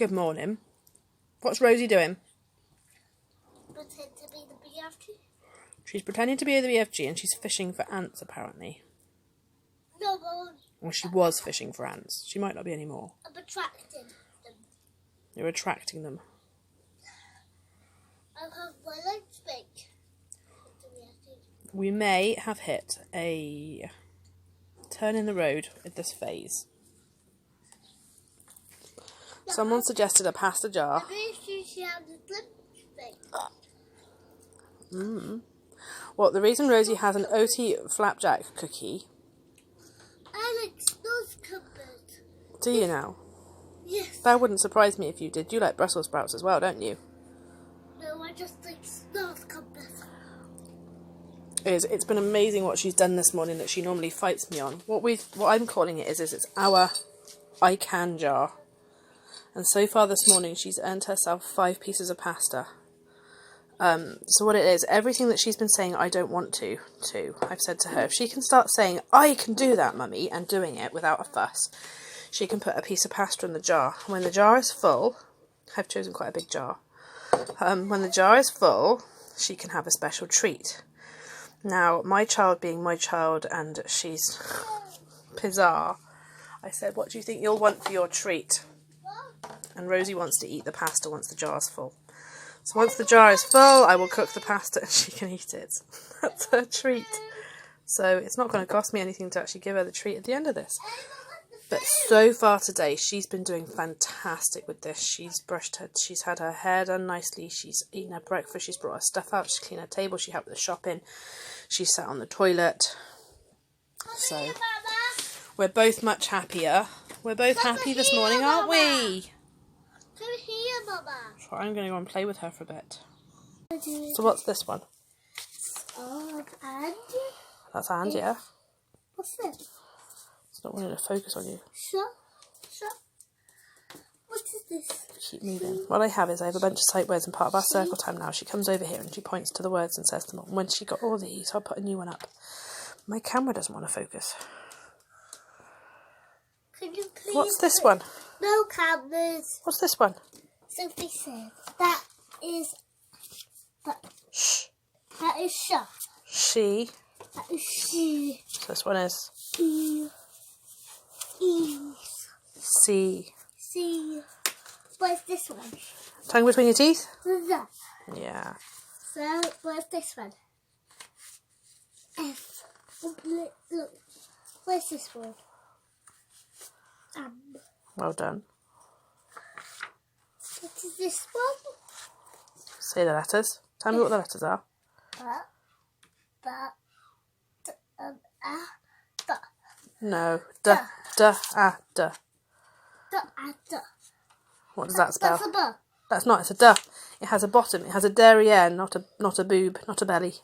Good morning. What's Rosie doing? Pretend to be the BFG. She's pretending to be the BFG and she's fishing for ants, apparently. No, but Or she was fishing for ants. She might not be anymore. I'm attracting them. You're attracting them. I have my legs big. We may have hit a turn in the road with this phase. No, Someone suggested a pasta jar. she has a lipstick. Well, the reason Rosie has an OT flapjack cookie... I like those cupboards. Do you now? Yes. That wouldn't surprise me if you did. You like Brussels sprouts as well, don't you? No, I just like those cupboards. It's been amazing what she's done this morning that she normally fights me on. What I'm calling it is it's our I can jar. And so far this morning she's earned herself 5 pieces of pasta. So what it is, everything that she's been saying I don't want to, I've said to her, if she can start saying I can do that, mummy, and doing it without a fuss, she can put a piece of pasta in the jar. When the jar is full, I've chosen quite a big jar. When the jar is full, she can have a special treat. Now, my child being my child, and she's bizarre, I said, what do you think you'll want for your treat? And Rosie wants to eat the pasta once the jar's full. So once the jar is full, I will cook the pasta and she can eat it. That's her treat. So it's not going to cost me anything to actually give her the treat at the end of this. But so far today, she's been doing fantastic with this. She's had her hair done nicely. She's eaten her breakfast. She's brought her stuff out. She's cleaned her table. She helped with the shopping. She sat on the toilet. So we're both much happier. We're both happy this morning, aren't we? Come here, Mama. So I'm going to go and play with her for a bit. So what's this one? And That's Andy, yeah? what's this? It's not wanting to focus on you. Shut. What is this? Keep moving. What I have is I have a bunch of sight words and part of our circle time now. She comes over here and she points to the words and says them all. When she got all these, I'll put a new one up. My camera doesn't want to focus. Could you please? What's this one? No cameras. What's this one? Sophie said that is Shh. that is shut. She. That is she. So this one is E. C. C. Where's this one? Tongue between your teeth? What's that? Yeah. So where's this one? F. Look. Where's this one? Well done. What is this one? Say the letters. Tell me what the letters are. No. D. What does that spell? That's a B. That's not. It's a duh. It has a bottom. It has a derriere, not a boob, not a belly.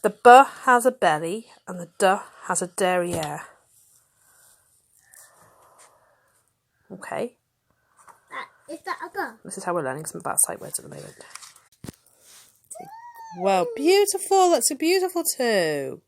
The B has a belly and the D has a derriere. Okay. Is that a B? This is how we're learning some about sight words at the moment. Well, beautiful. That's a beautiful too.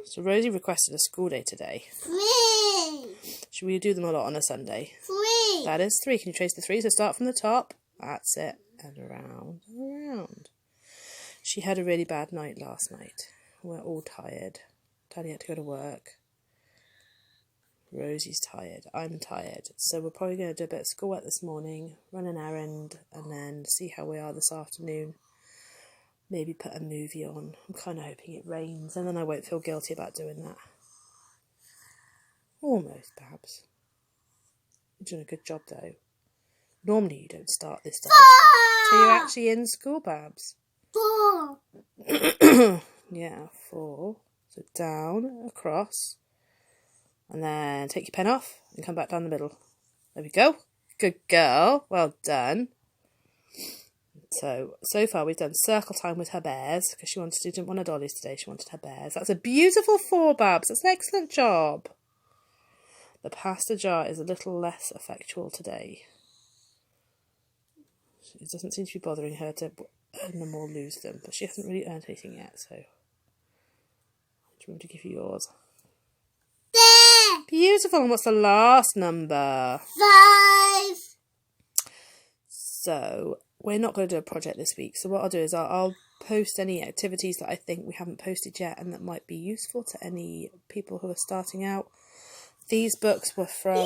So Rosie requested a school day today. 3. Should we do them a lot on a Sunday? 3. That is 3. Can you trace the 3? So start from the top. That's it. And around and around. She had a really bad night last night. We're all tired. Daddy had to go to work. Rosie's tired. I'm tired. So we're probably going to do a bit of schoolwork this morning, run an errand, and then see how we are this afternoon. Maybe put a movie on. I'm kind of hoping it rains, and then I won't feel guilty about doing that. Almost, Babs. You're doing a good job, though. Normally you don't start this stuff until you're actually in school, Babs. 4. Yeah, 4. So down, across, and then take your pen off and come back down the middle. There we go. Good girl. Well done. So far we've done circle time with her bears because she didn't want her dollies today. She wanted her bears. That's a beautiful 4, Babs. That's an excellent job. The pasta jar is a little less effectual today. It doesn't seem to be bothering her to earn them or lose them, but she hasn't really earned anything yet, so do you want me to give you yours? Beautiful. And what's the last number? 5. So we're not going to do a project this week. So what I'll do is I'll post any activities that I think we haven't posted yet and that might be useful to any people who are starting out. These books were from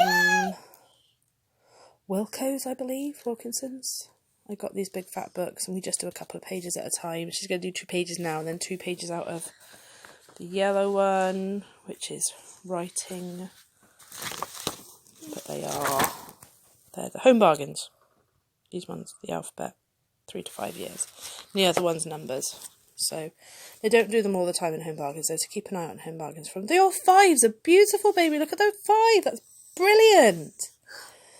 Wilco's, I believe, Wilkinson's. I got these big fat books and we just do a couple of pages at a time. She's going to do 2 pages now and then 2 pages out of the yellow one, which is writing. But they're the home bargains. These ones, the alphabet, 3 to 5 years. And the other one's numbers. So they don't do them all the time in home bargains, so keep an eye on home bargains from. They are 5s, a beautiful baby. Look at those 5. That's brilliant.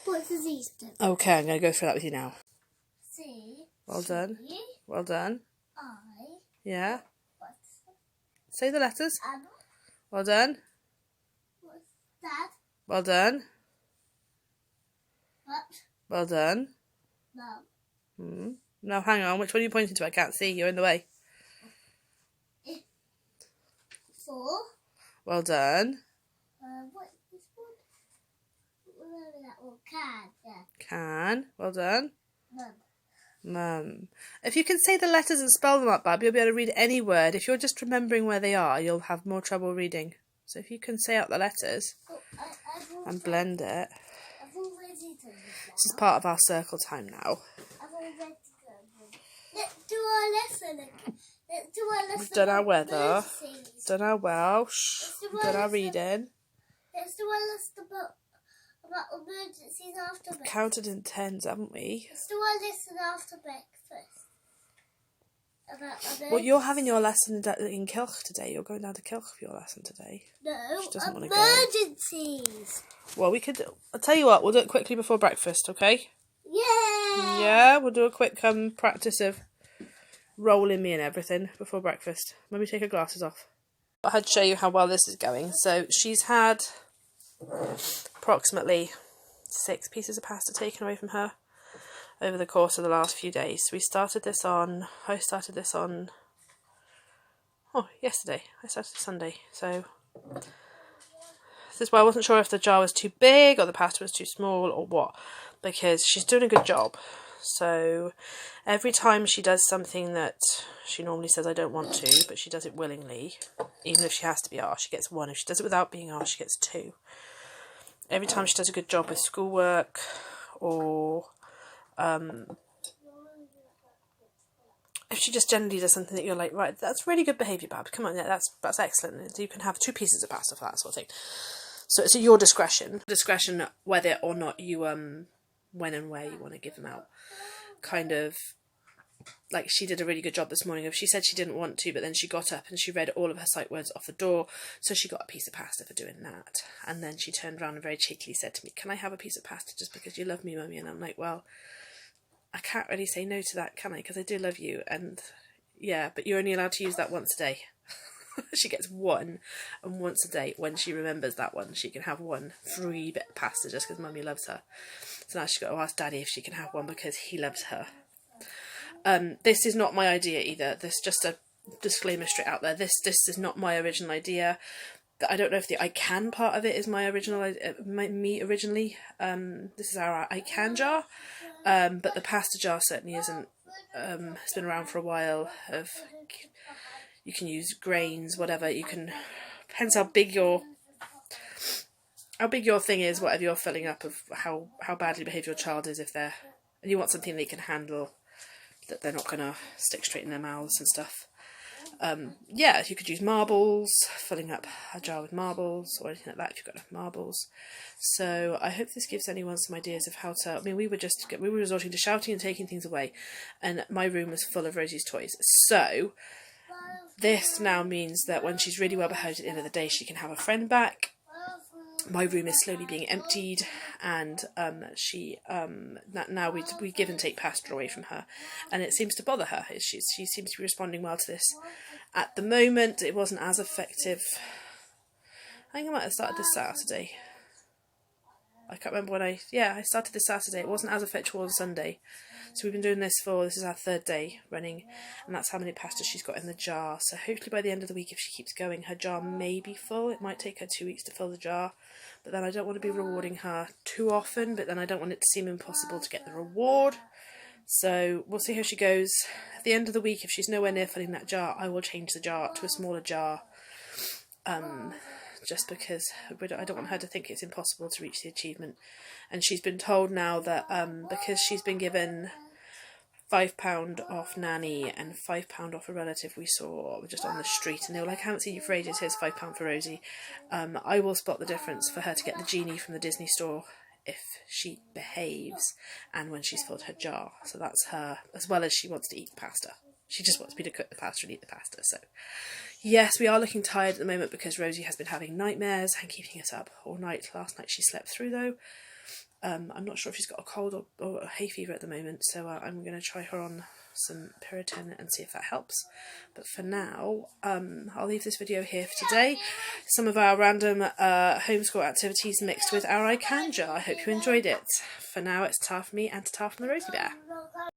What does these do? Okay, I'm going to go through that with you now. C. Well done. C, Well done. I. Yeah. What's Say the letters. M? Well done. What's that? Well done. What? Well done. No. Now hang on, which one are you pointing to? I can't see, you're in the way. 4. Well done. What is this one? Whatever that one. Can. Yeah. Can. Well done. Mum. Mum. If you can say the letters and spell them up, Bab, you'll be able to read any word. If you're just remembering where they are, you'll have more trouble reading. So if you can say out the letters and blend it. I've already done this. This is part of our circle time now. I've already done this. Let's do our lesson again. Let's do our lesson. We've done our about weather, emergencies. done our Welsh, Let's done our lesson- reading. Let's do our lesson about emergencies after breakfast. Counted in tens, haven't we? Let's do our lesson after breakfast. About emergencies. Well, you're having your lesson in Kilch today. You're going down to Kilch for your lesson today. No, She doesn't wanna go. emergencies. Well, we could. I'll tell you what. We'll do it quickly before breakfast, okay? Yeah. Yeah, we'll do a quick practice of rolling me and everything before breakfast. Let me take her glasses off. I had to show you how well this is going. So she's had approximately 6 pieces of pasta taken away from her over the course of the last few days. So I started this on yesterday. I started Sunday. So this is why I wasn't sure if the jar was too big or the pasta was too small or what, because she's doing a good job. So every time she does something that she normally says I don't want to, but she does it willingly, even if she has to be asked, she gets 1. If she does it without being asked, she gets 2. Every time she does a good job with schoolwork, or if she just generally does something that you're like, right, that's really good behaviour, Bab, come on, yeah, that's excellent. You can have 2 pieces of pasta for that sort of thing. So it's at your discretion whether or not you when and where you want to give them out. Kind of like she did a really good job this morning. If she said she didn't want to, but then she got up and she read all of her sight words off the door, so she got a piece of pasta for doing that. And then she turned around and very cheekily said to me, "Can I have a piece of pasta just because you love me, Mummy?" And I'm like, well, I can't really say no to that, can I? Because I do love you, and yeah, but you're only allowed to use that once a day. She gets 1, and once a day, when she remembers that one, she can have 1 free bit of pasta just because Mummy loves her. So now she's got to ask Daddy if she can have 1 because he loves her. This is not my idea either. This just a disclaimer straight out there. This is not my original idea. I don't know if the I can part of it is my original me originally. This is our I can jar, but the pasta jar certainly isn't. It's been around for a while. You can use grains, whatever. You can, depends how big your thing is, whatever you're filling up, of how badly behaved your child is, and you want something they can handle, that they're not going to stick straight in their mouths and stuff. Yeah, you could use marbles, filling up a jar with marbles or anything like that if you've got enough marbles. So I hope this gives anyone some ideas of how to. I mean, we were resorting to shouting and taking things away, and my room was full of Rosie's toys. So this now means that when she's really well behaved at the end of the day, she can have a friend back. My room is slowly being emptied, and now we give and take pasta away from her, and it seems to bother her. She seems to be responding well to this. At the moment, it wasn't as effective. I think I might have started this Saturday. I can't remember when I started this Saturday. It wasn't as effectual as Sunday. So we've been doing this is our 3rd day running, and that's how many pastas she's got in the jar. So hopefully by the end of the week, if she keeps going, her jar may be full. It might take her 2 weeks to fill the jar, but then I don't want to be rewarding her too often, but then I don't want it to seem impossible to get the reward. So we'll see how she goes. At the end of the week, if she's nowhere near filling that jar, I will change the jar to a smaller jar, just because I don't want her to think it's impossible to reach the achievement. And she's been told now that because she's been given £5 off Nanny and £5 off a relative we saw just on the street, and they were like, I haven't seen you for ages, here's £5 for Rosie. I will spot the difference for her to get the genie from the Disney store if she behaves and when she's filled her jar. So that's her, as well as she wants to eat pasta. She just wants me to cook the pasta and eat the pasta. So yes, we are looking tired at the moment because Rosie has been having nightmares and keeping us up all night. Last night she slept through though. I'm not sure if she's got a cold or a hay fever at the moment, so I'm going to try her on some Piriton and see if that helps. But for now, I'll leave this video here for today. Some of our random homeschool activities mixed with our I Can jar. I hope you enjoyed it. For now, it's ta from me and ta from the Rosie Bear.